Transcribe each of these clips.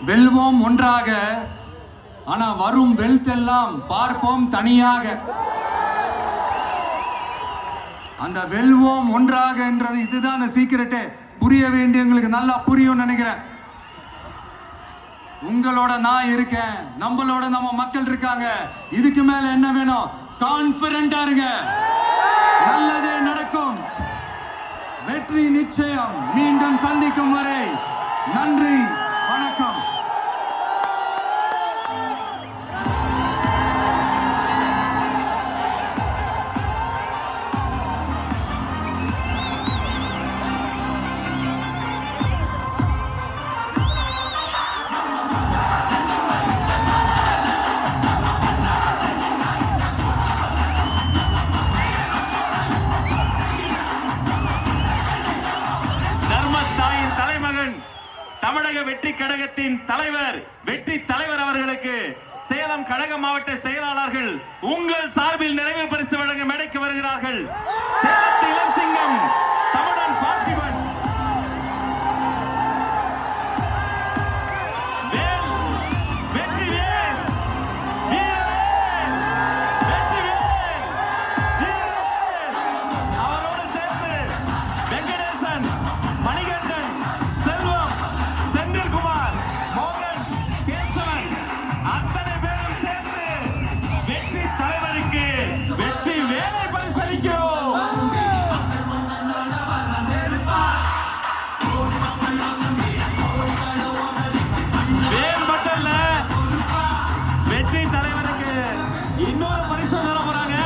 வெல்வோம் ஒன்றாக, ஆனா வரும் வெல்த் எல்லாம் பார்ப்போம் தனியாக. அந்த வெல்வோம் ஒன்றாக என்றது இதுதான் அந்த சீக்கிரட்டே. புரிய வேண்டியவங்களுக்கு நல்லா புரியும் நினைக்கிறேன். உங்களோட நான் இருக்கேன், நம்மளோட நம்ம மக்கள் இருக்காங்க. இதுக்கு மேல என்ன வேணும்? கான்பிடென்டா இருங்க, நல்லதே நடக்கும், வெற்றி நிச்சயம். மீண்டும் சந்திக்கும் வரை நன்றி, வணக்கம். தமிழக வெற்றி கழகத்தின் தலைவர் வெற்றி தலைவர் அவர்களுக்கு சேலம் கழக மாவட்ட செயலாளர்கள் உங்கள் சார்பில் நிறைவு பரிசு வழங்க மேடைக்கு வருகிறார்கள். சேலத்து இளம் சிங்கம் தமிழன் பார்த்திபன், இன்னொரு பரிசு தர போறாங்க.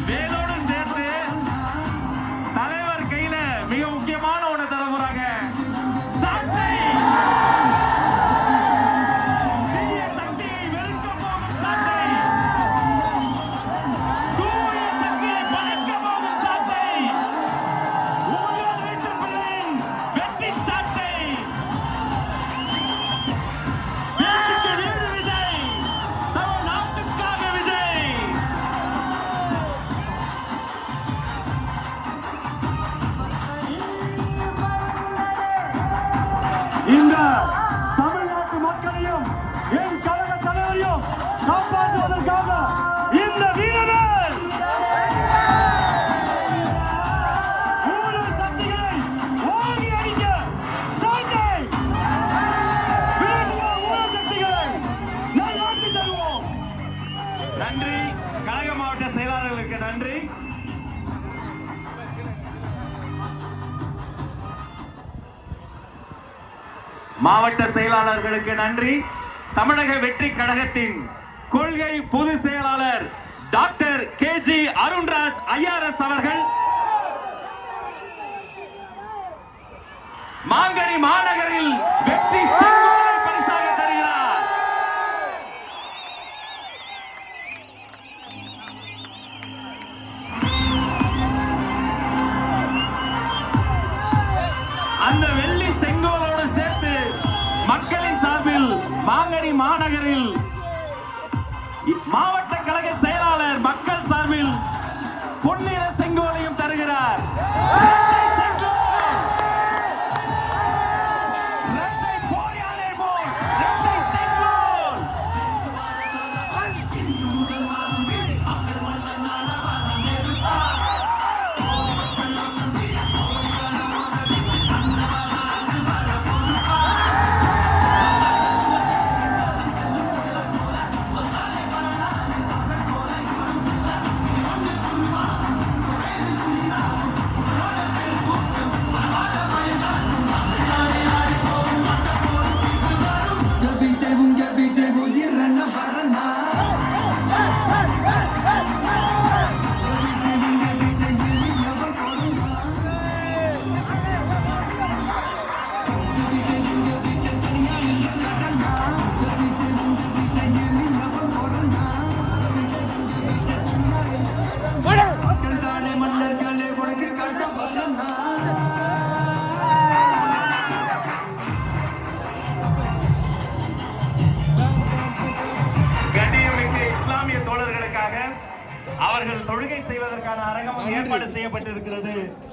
வேலோடு சேர்த்து தலைவர் கையில மிக முக்கியமான ஒண்ணு தர போறாங்க. இந்த தமிழ்நாட்டு மக்களையும் என் கழக தலைவரையும் காப்பாற்றுவதற்காக இந்த வீரர்கள் ஊழல் சக்திகளை ஓங்கி அடிக்க சாட்டை ஊழல் சக்திகளை நல்வாழ்த்து தருவோம். நன்றி கழக மாவட்ட செயலாளர்களுக்கு நன்றி. மாவட்ட செயலாளர்களுக்கு நன்றி. தமிழக வெற்றி கழகத்தின் கொள்கை பொதுச் செயலாளர் டாக்டர் KG அருண்ராஜ் IRS அவர்கள் மாங்கனி மாநகரில் வெற்றி செங்கோலை பரிசாக தருகிறார். அந்த வெள்ளி செங்கோலோடு சேர்த்து மக்களின் சார்பில் மாங்கனி மாநகரில் மாவட்ட கழக செயலாளர் மக்கள் சார்பில் பொன்னிற செங்கோலையும் தருகிறார். மன்னர்களே உனக்கு கட்ட வரனா இஸ்லாமிய தோழர்களுக்காக அவர்கள் தொழுகை செய்வதற்கான அரங்கம் ஏற்பாடு செய்யப்பட்டிருக்கிறது.